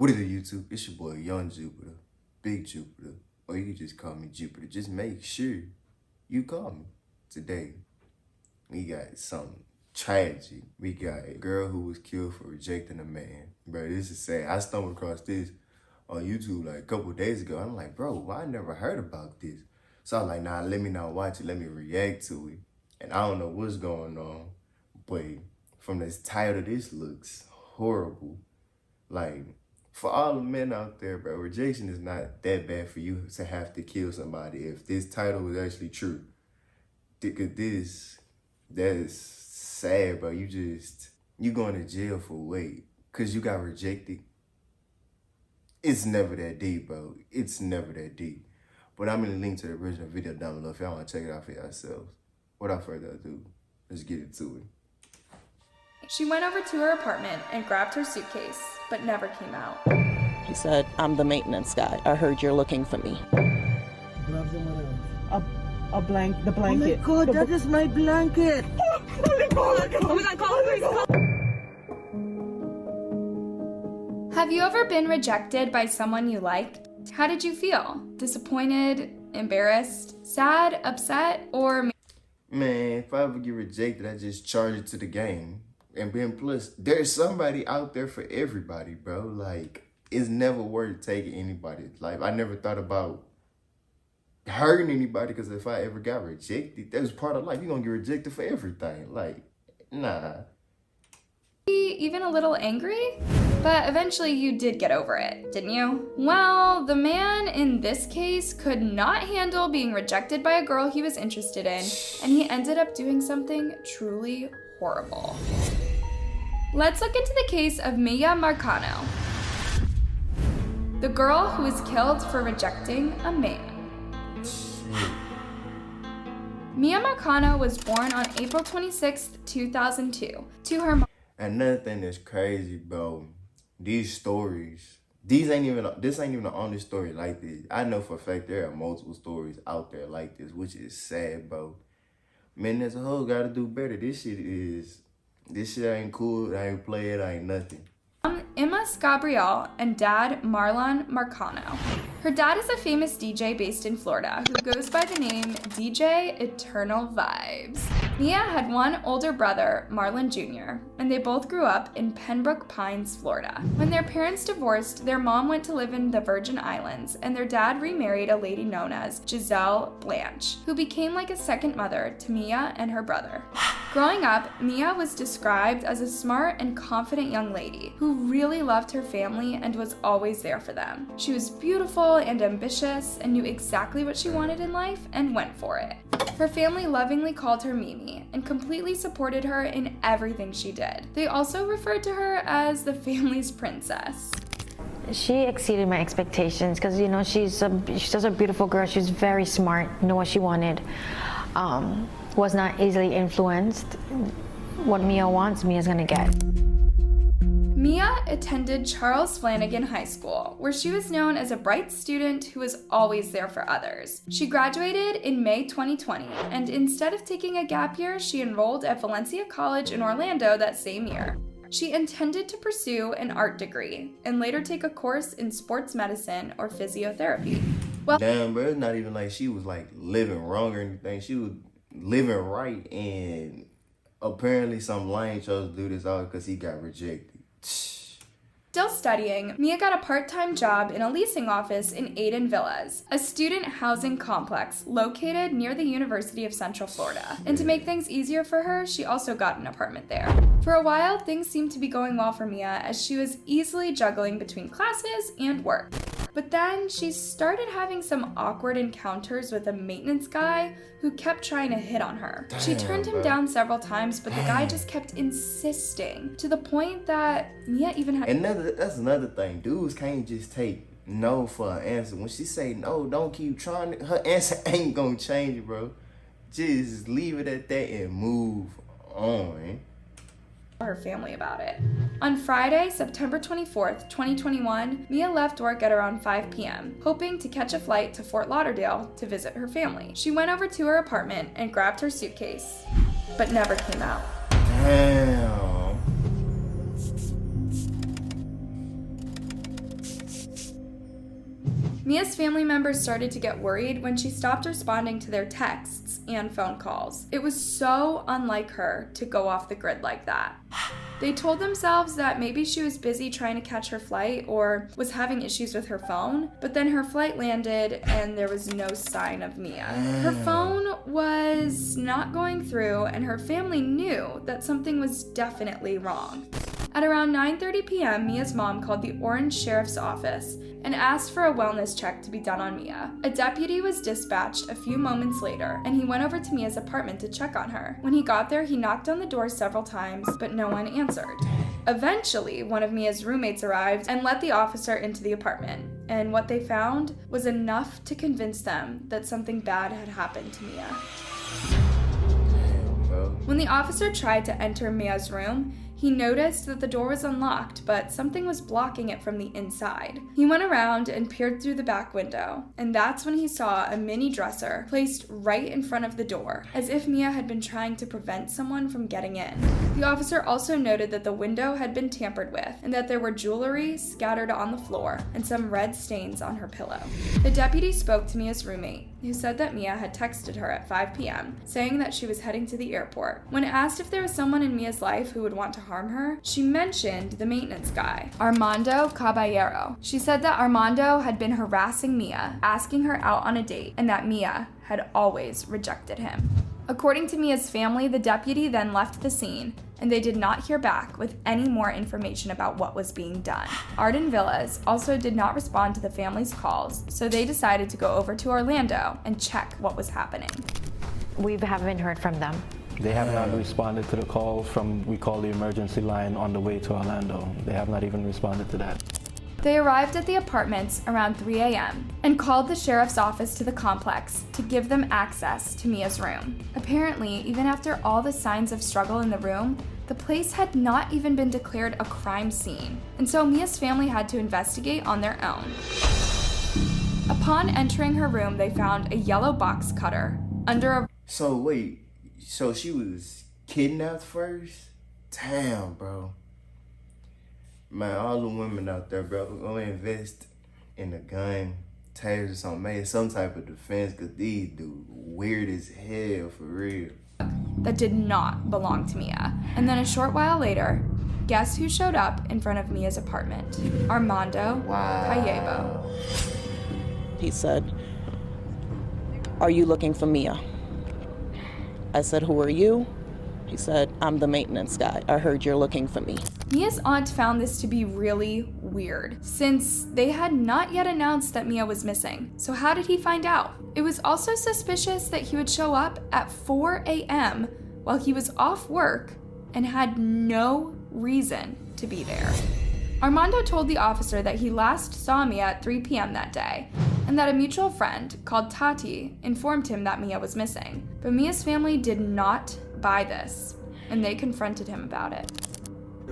What is it, YouTube? It's your boy, Young Jupiter, Big Jupiter, or you can just call me Jupiter. Just make sure you call me. Today, we got something tragic. We got a girl who was killed for rejecting a man. Bro, this is sad. I stumbled across this on YouTube like a couple days ago. I'm like, bro, why I never heard about this? So I was like, nah, let me not watch it. Let me react to it. And I don't know what's going on, but from this title, this looks horrible. Like, for all the men out there, bro, rejection is not that bad for you to have to kill somebody. If this title was actually true, because that is sad, bro. You going to jail for what? Because you got rejected. It's never that deep, bro. It's never that deep. But I'm going to link to the original video down below if y'all want to check it out for yourselves. Without further ado, let's get into it. She went over to her apartment and grabbed her suitcase, but never came out. He said, I'm the maintenance guy. I heard you're looking for me. Gloves and what else? The blanket. Oh my God, that is my blanket. Have you ever been rejected by someone you liked? How did you feel? Disappointed, embarrassed, sad, upset, or... Man, if I ever get rejected, I just charge it to the game. And then plus, there's somebody out there for everybody, bro. Like, it's never worth taking anybody's life. I never thought about hurting anybody, because if I ever got rejected, that was part of life. You're going to get rejected for everything. Like, nah. even a little angry? But eventually you did get over it, didn't you? Well, the man in this case could not handle being rejected by a girl he was interested in, and he ended up doing something truly horrible. Let's look into the case of Mia Marcano, the girl who was killed for rejecting a man. Mia Marcano was born on April 26, 2002, to her mom. Another thing that's crazy, bro, these stories, this ain't even the only story like this. I know for a fact there are multiple stories out there like this, which is sad, bro. Men as a whole gotta do better. This shit ain't cool. I ain't play it. I ain't nothing. Emma Gabrielle and dad Marlon Marcano. Her dad is a famous DJ based in Florida who goes by the name DJ Eternal Vibes. Mia had one older brother, Marlon Jr., and they both grew up in Pembroke Pines, Florida. When their parents divorced, their mom went to live in the Virgin Islands, and their dad remarried a lady known as Giselle Blanche, who became like a second mother to Mia and her brother. Growing up, Mia was described as a smart and confident young lady who really loved her family and was always there for them. She was beautiful and ambitious and knew exactly what she wanted in life and went for it. Her family lovingly called her Mimi and completely supported her in everything she did. They also referred to her as the family's princess. She exceeded my expectations because, you know, she's just a beautiful girl. She's very smart, knew what she wanted, was not easily influenced. What Mia wants, Mia's gonna get. Mia attended Charles Flanagan High School, where she was known as a bright student who was always there for others. She graduated in May 2020, and instead of taking a gap year, she enrolled at Valencia College in Orlando that same year. She intended to pursue an art degree and later take a course in sports medicine or physiotherapy. Well, Damn, bro, it's not even like she was like living wrong or anything. She was living right, and apparently some lame chose to do this all because he got rejected. Still studying, Mia got a part-time job in a leasing office in Aiden Villas, a student housing complex located near the University of Central Florida. And to make things easier for her, she also got an apartment there. For a while, things seemed to be going well for Mia as she was easily juggling between classes and work. But then she started having some awkward encounters with a maintenance guy who kept trying to hit on her. She turned him down several times, but the guy just kept insisting, to the point that Mia even had... And that's another thing. Dudes can't just take no for an answer. When she say no, don't keep trying. Her answer ain't gonna change, bro. Just leave it at that and move on. Her family about it. On Friday, September 24th, 2021, Mia left work at around 5 p.m., hoping to catch a flight to Fort Lauderdale to visit her family. She went over to her apartment and grabbed her suitcase, but never came out. Damn. Mia's family members started to get worried when she stopped responding to their texts and phone calls. It was so unlike her to go off the grid like that. They told themselves that maybe she was busy trying to catch her flight or was having issues with her phone, but then her flight landed and there was no sign of Mia. Her phone was not going through and her family knew that something was definitely wrong. At around 9:30 p.m., Mia's mom called the Orange Sheriff's Office and asked for a wellness check to be done on Mia. A deputy was dispatched a few moments later, and he went over to Mia's apartment to check on her. When he got there, he knocked on the door several times, but no one answered. Eventually, one of Mia's roommates arrived and let the officer into the apartment, and what they found was enough to convince them that something bad had happened to Mia. When the officer tried to enter Mia's room, he noticed that the door was unlocked, but something was blocking it from the inside. He went around and peered through the back window, and that's when he saw a mini dresser placed right in front of the door, as if Mia had been trying to prevent someone from getting in. The officer also noted that the window had been tampered with, and that there were jewelry scattered on the floor and some red stains on her pillow. The deputy spoke to Mia's roommate, who said that Mia had texted her at 5 p.m., saying that she was heading to the airport. When asked if there was someone in Mia's life who would want to harm her, she mentioned the maintenance guy, Armando Caballero. She said that Armando had been harassing Mia, asking her out on a date, and that Mia had always rejected him. According to Mia's family, the deputy then left the scene, and they did not hear back with any more information about what was being done. Arden Villas also did not respond to the family's calls, so they decided to go over to Orlando and check what was happening. We haven't heard from them. They have not responded to the calls from, we call the emergency line on the way to Orlando. They have not even responded to that. They arrived at the apartments around 3 a.m. and called the sheriff's office to the complex to give them access to Mia's room. Apparently, even after all the signs of struggle in the room, the place had not even been declared a crime scene, and so Mia's family had to investigate on their own. Upon entering her room, they found a yellow box cutter under a... So wait, so she was kidnapped first? Damn, bro. Man, all the women out there, bro, go invest in a gun, taser, something, make some type of defense, because these dudes weird as hell, for real. That did not belong to Mia. And then a short while later, guess who showed up in front of Mia's apartment? Armando Callebo. He said, "Are you looking for Mia?" I said, "Who are you?" He said, "I'm the maintenance guy. I heard you're looking for me." Mia's aunt found this to be really weird, since they had not yet announced that Mia was missing. So how did he find out? It was also suspicious that he would show up at 4 a.m. while he was off work and had no reason to be there. Armando told the officer that he last saw Mia at 3 p.m. that day, and that a mutual friend called Tati informed him that Mia was missing. But Mia's family did not buy this, and they confronted him about it.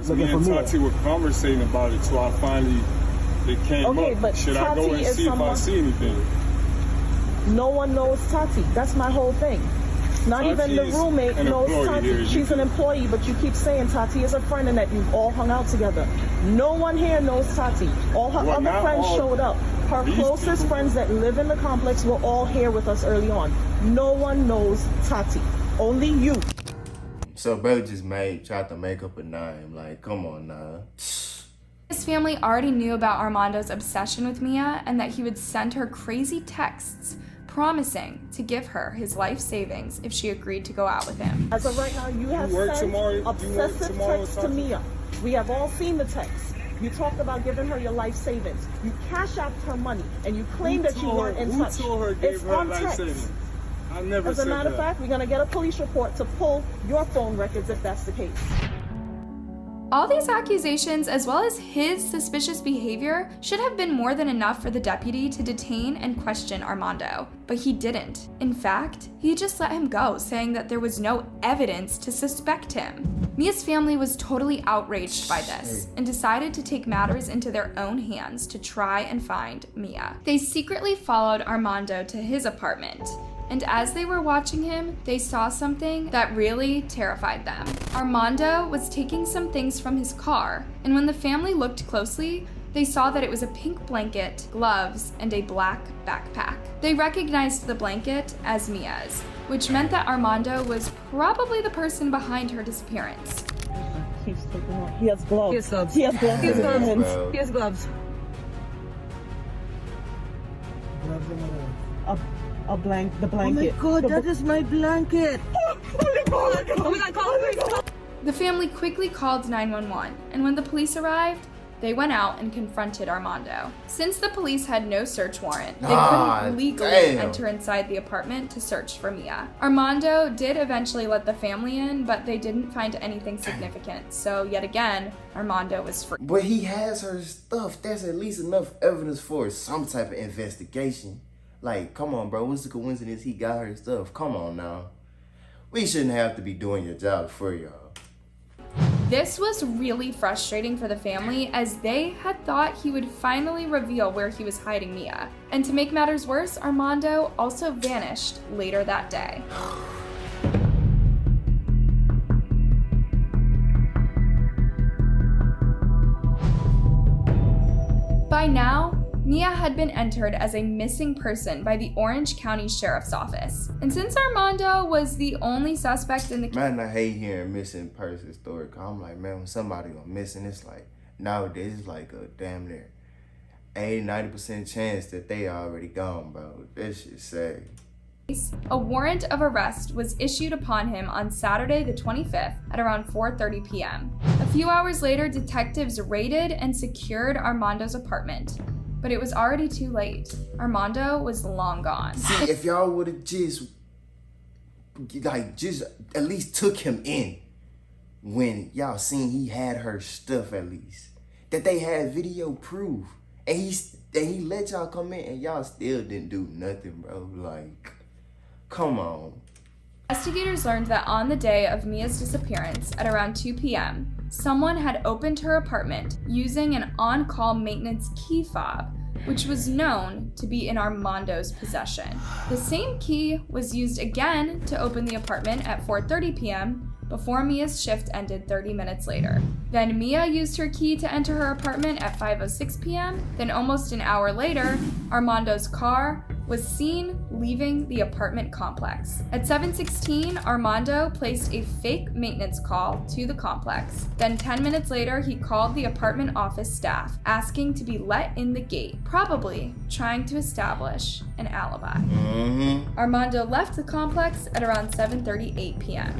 So me and Tati were conversating about it, so I finally, it came up. But should I go and see if I see anything? No one knows Tati. That's my whole thing. Not even the roommate knows Tati. She's an employee, but you keep saying Tati is a friend and that you've all hung out together. No one here knows Tati. All her other friends showed up. Her closest friends that live in the complex were all here with us early on. No one knows Tati. Only you. So bro just tried to make up a name. Like, come on now. His family already knew about Armando's obsession with Mia and that he would send her crazy texts promising to give her his life savings if she agreed to go out with him. As of right now, you have sent obsessive texts to Mia. We have all seen the texts. You talked about giving her your life savings. You cash out her money, and you claim that you weren't in touch. Who told her it's her on life text. savings? I never As a matter of fact, we're going to get a police report to pull your phone records if that's the case. All these accusations, as well as his suspicious behavior, should have been more than enough for the deputy to detain and question Armando, but he didn't. In fact, he just let him go, saying that there was no evidence to suspect him. Mia's family was totally outraged by this and decided to take matters into their own hands to try and find Mia. They secretly followed Armando to his apartment, and as they were watching him, they saw something that really terrified them. Armando was taking some things from his car, and when the family looked closely, They saw that it was a pink blanket, gloves, and a black backpack. They recognized the blanket as Mia's, which meant that Armando was probably the person behind her disappearance. He has gloves. He has gloves. He has gloves. He has gloves. He has gloves. The blanket. Oh my God, that is my blanket. Oh my God, The family quickly called 911, and when the police arrived, they went out and confronted Armando. Since the police had no search warrant, they couldn't legally enter inside the apartment to search for Mia. Armando did eventually let the family in, but they didn't find anything significant. So yet again, Armando was free. But he has her stuff. That's at least enough evidence for some type of investigation. Like, come on, bro. What's the coincidence he got her stuff? Come on now. We shouldn't have to be doing your job for y'all. This was really frustrating for the family, as they had thought he would finally reveal where he was hiding Mia. And to make matters worse, Armando also vanished later that day. By now, Mia had been entered as a missing person by the Orange County Sheriff's Office. And since Armando was the only suspect in the case, man, I hate hearing missing person story. Cause I'm like, man, when somebody go missing, it's like, nowadays it's like a damn near 80-90% chance that they already gone, bro. That shit's sad. a warrant of arrest was issued upon him on Saturday the 25th at around 4:30 p.m. A few hours later, detectives raided and secured Armando's apartment. But it was already too late. Armando was long gone. See, if y'all would have just at least took him in when y'all seen he had her stuff, at least. That they had video proof. And he let y'all come in and y'all still didn't do nothing, bro. Like, come on. Investigators learned that on the day of Mia's disappearance at around 2 p.m., someone had opened her apartment using an on-call maintenance key fob, which was known to be in Armando's possession. The same key was used again to open the apartment at 4:30 p.m. before Mia's shift ended 30 minutes later. Then Mia used her key to enter her apartment at 5:06 p.m. Then almost an hour later, Armando's car was seen leaving the apartment complex. At 7:16, Armando placed a fake maintenance call to the complex. Then 10 minutes later, he called the apartment office staff, asking to be let in the gate, probably trying to establish an alibi. Armando left the complex at around 7:38 p.m.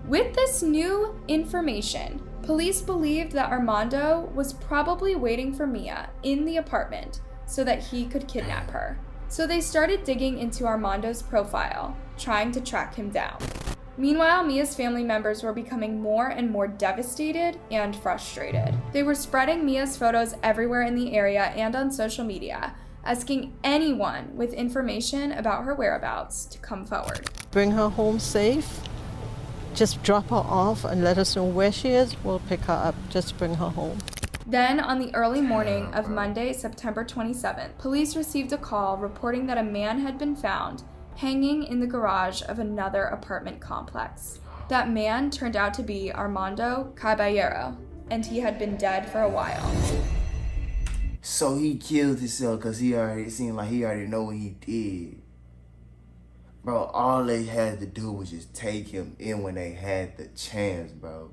With this new information, police believed that Armando was probably waiting for Mia in the apartment so that he could kidnap her. So they started digging into Armando's profile, trying to track him down. Meanwhile, Mia's family members were becoming more and more devastated and frustrated. They were spreading Mia's photos everywhere in the area and on social media, asking anyone with information about her whereabouts to come forward. Bring her home safe. Just drop her off and let us know where she is. We'll pick her up. Just bring her home. Then, on the early morning of Monday, September 27th, police received a call reporting that a man had been found hanging in the garage of another apartment complex. That man turned out to be Armando Caballero, and he had been dead for a while. So he killed himself because it seemed like he already know what he did. Bro, all they had to do was just take him in when they had the chance, bro.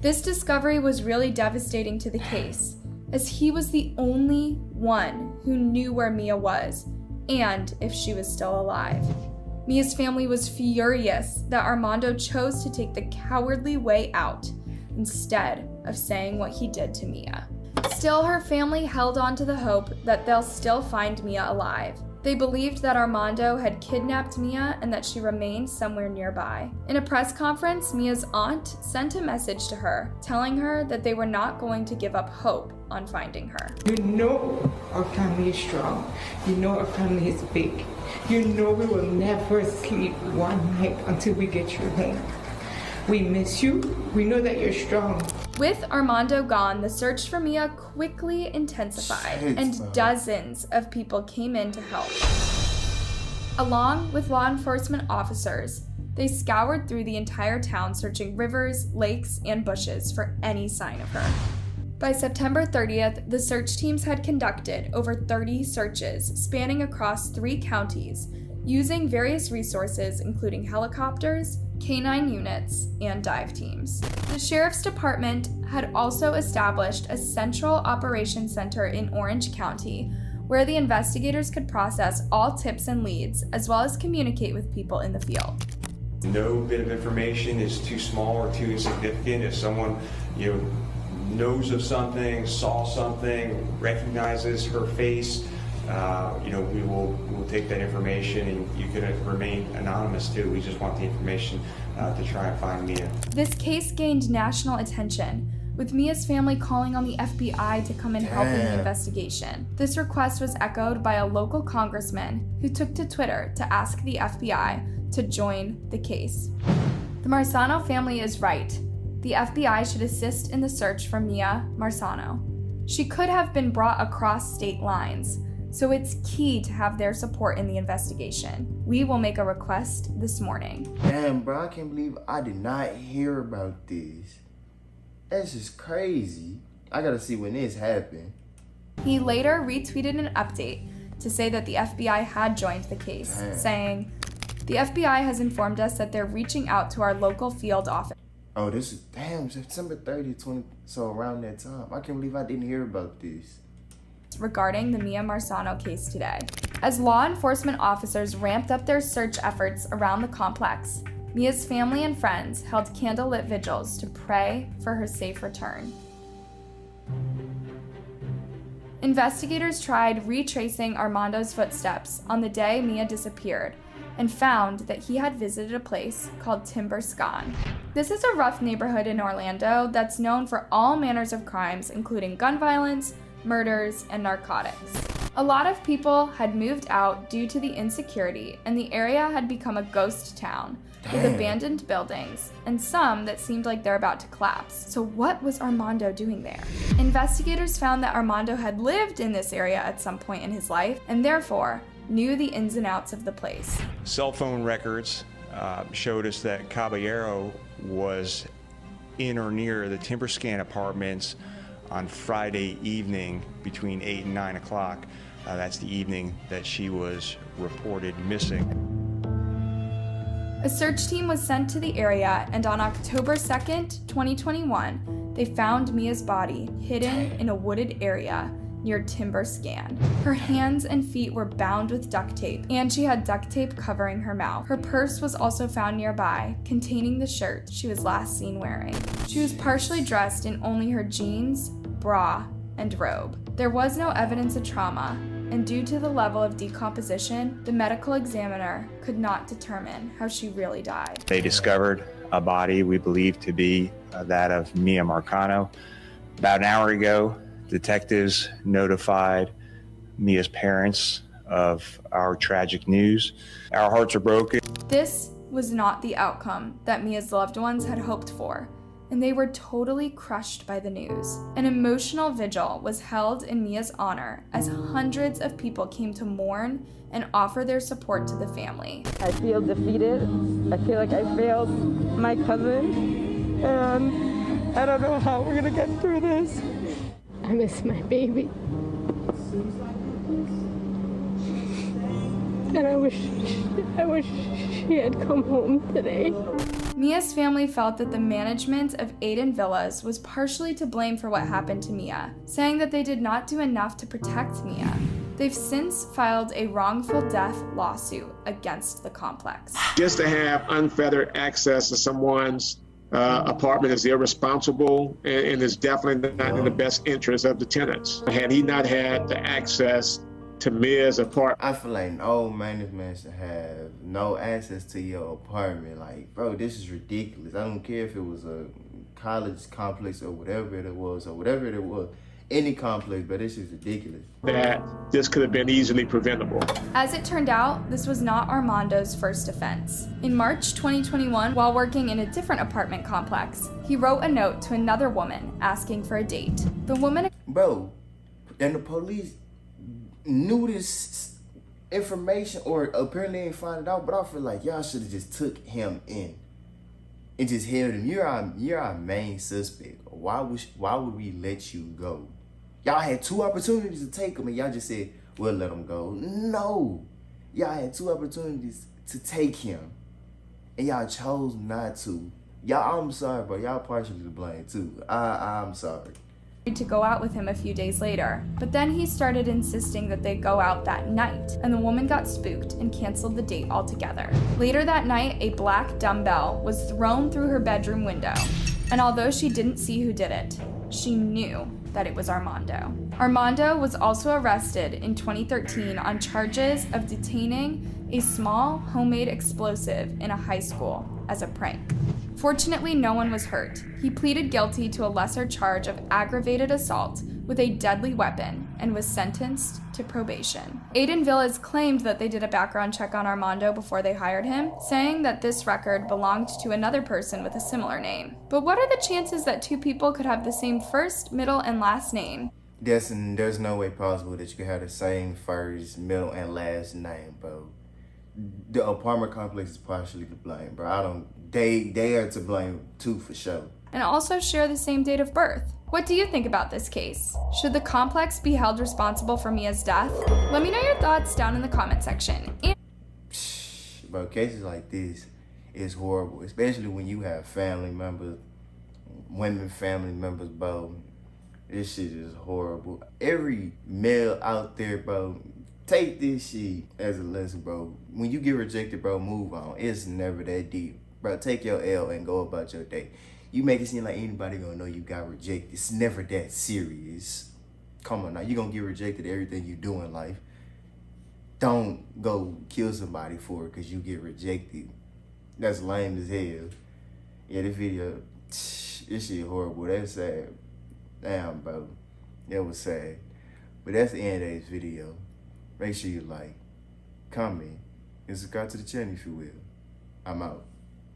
This discovery was really devastating to the case, as he was the only one who knew where Mia was and if she was still alive. Mia's family was furious that Armando chose to take the cowardly way out instead of saying what he did to Mia. Still, her family held on to the hope that they'll still find Mia alive. They believed that Armando had kidnapped Mia and that she remained somewhere nearby. In a press conference, Mia's aunt sent a message to her, telling her that they were not going to give up hope on finding her. You know our family is strong. You know our family is big. You know we will never sleep one night until we get you home. We miss you. We know that you're strong. With Armando gone, the search for Mia quickly intensified, and dozens of people came in to help. Along with law enforcement officers, they scoured through the entire town searching rivers, lakes, and bushes for any sign of her. By September 30th, the search teams had conducted over 30 searches spanning across 3 counties, using various resources including helicopters, K-9 units, and dive teams. The Sheriff's Department had also established a central operations center in Orange County where the investigators could process all tips and leads as well as communicate with people in the field. No bit of information is too small or too insignificant. If someone, knows of something, saw something, recognizes her face, we'll take that information, and you can remain anonymous too. We just want the information to try and find Mia. This case gained national attention, with Mia's family calling on the FBI to come and help in the investigation. This request was echoed by a local congressman who took to Twitter to ask the FBI to join the case. The Marzano family is right. The FBI should assist in the search for Mia Marzano. She could have been brought across state lines, so it's key to have their support in the investigation. We will make a request this morning. Damn, bro, I can't believe I did not hear about this. That's just crazy. I gotta see when this happened. He later retweeted an update to say that the FBI had joined the case, saying, "The FBI has informed us that they're reaching out to our local field office." Oh, this is, September 30th, so around that time. I can't believe I didn't hear about this. Regarding the Mia Marzano case today. As law enforcement officers ramped up their search efforts around the complex, Mia's family and friends held candlelit vigils to pray for her safe return. Investigators tried retracing Armando's footsteps on the day Mia disappeared and found that he had visited a place called Timber Scan. This is a rough neighborhood in Orlando that's known for all manners of crimes, including gun violence, murders, and narcotics. A lot of people had moved out due to the insecurity, and the area had become a ghost town with abandoned buildings and some that seemed like they're about to collapse. So what was Armando doing there? Investigators found that Armando had lived in this area at some point in his life and therefore knew the ins and outs of the place. Cell phone records showed us that Caballero was in or near the Timber Scan apartments on Friday evening between 8 and 9 o'clock. That's the evening that she was reported missing. A search team was sent to the area, and on October 2nd, 2021, they found Mia's body hidden in a wooded area near Timber Scan. Her hands and feet were bound with duct tape, and she had duct tape covering her mouth. Her purse was also found nearby, containing the shirt she was last seen wearing. She was partially dressed in only her jeans, bra, and robe. There was no evidence of trauma, and due to the level of decomposition, the medical examiner could not determine how she really died. They discovered a body we believe to be that of Mia Marzano. About an hour ago, detectives notified Mia's parents of our tragic news. Our hearts are broken. This was not the outcome that Mia's loved ones had hoped for, and they were totally crushed by the news. An emotional vigil was held in Mia's honor as hundreds of people came to mourn and offer their support to the family. I feel defeated. I feel like I failed my cousin, and I don't know how we're gonna get through this. I miss my baby. And I wish she had come home today. Mia's family felt that the management of Aiden Villas was partially to blame for what happened to Mia, saying that they did not do enough to protect Mia. They've since filed a wrongful death lawsuit against the complex. Just to have unfettered access to someone's apartment is irresponsible and is definitely not in the best interest of the tenants. Had he not had the access to Mia's apartment, I feel like no management should have no access to your apartment. Like, bro, this is ridiculous. I don't care if it was a college complex or whatever it was, any complex, but this is ridiculous. That this could have been easily preventable. As it turned out, this was not Armando's first offense. In March 2021, while working in a different apartment complex, he wrote a note to another woman asking for a date. The woman... Bro, and the police knew this information, or apparently didn't find it out, but I feel like y'all should have just took him in. and just held him. You're our main suspect. Why would we let you go? Y'all had 2 opportunities to take him, and y'all just said, we'll let him go. No. Y'all had 2 opportunities to take him, and y'all chose not to. Y'all, I'm sorry, bro. Y'all partially to blame, too. I'm sorry. To go out with him a few days later, but then he started insisting that they go out that night, and the woman got spooked and canceled the date altogether. Later that night, a black dumbbell was thrown through her bedroom window, and although she didn't see who did it, she knew that it was Armando. Armando was also arrested in 2013 on charges of detaining a small homemade explosive in a high school as a prank. Fortunately, no one was hurt. He pleaded guilty to a lesser charge of aggravated assault with a deadly weapon and was sentenced to probation. Aiden Villas claimed that they did a background check on Armando before they hired him, saying that this record belonged to another person with a similar name. But what are the chances that 2 people could have the same first, middle, and last name? There's no way possible that you could have the same first, middle, and last name, bro. The apartment complex is partially to blame, bro. They are to blame too, for sure. And also share the same date of birth. What do you think about this case? Should the complex be held responsible for Mia's death? Let me know your thoughts down in the comment section. Bro, cases like this is horrible, especially when you have family members, women family members, bro. This shit is horrible. Every male out there, bro, take this shit as a lesson, bro. When you get rejected, bro, move on. It's never that deep. Bro, take your L and go about your day. You make it seem like anybody gonna know you got rejected. It's never that serious. Come on now, you gonna get rejected everything you do in life. Don't go kill somebody for it because you get rejected. That's lame as hell. Yeah, this video, this shit horrible. That's sad. Damn, bro. That was sad. But that's the end of this video. Make sure you like, comment, and subscribe to the channel if you will. I'm out.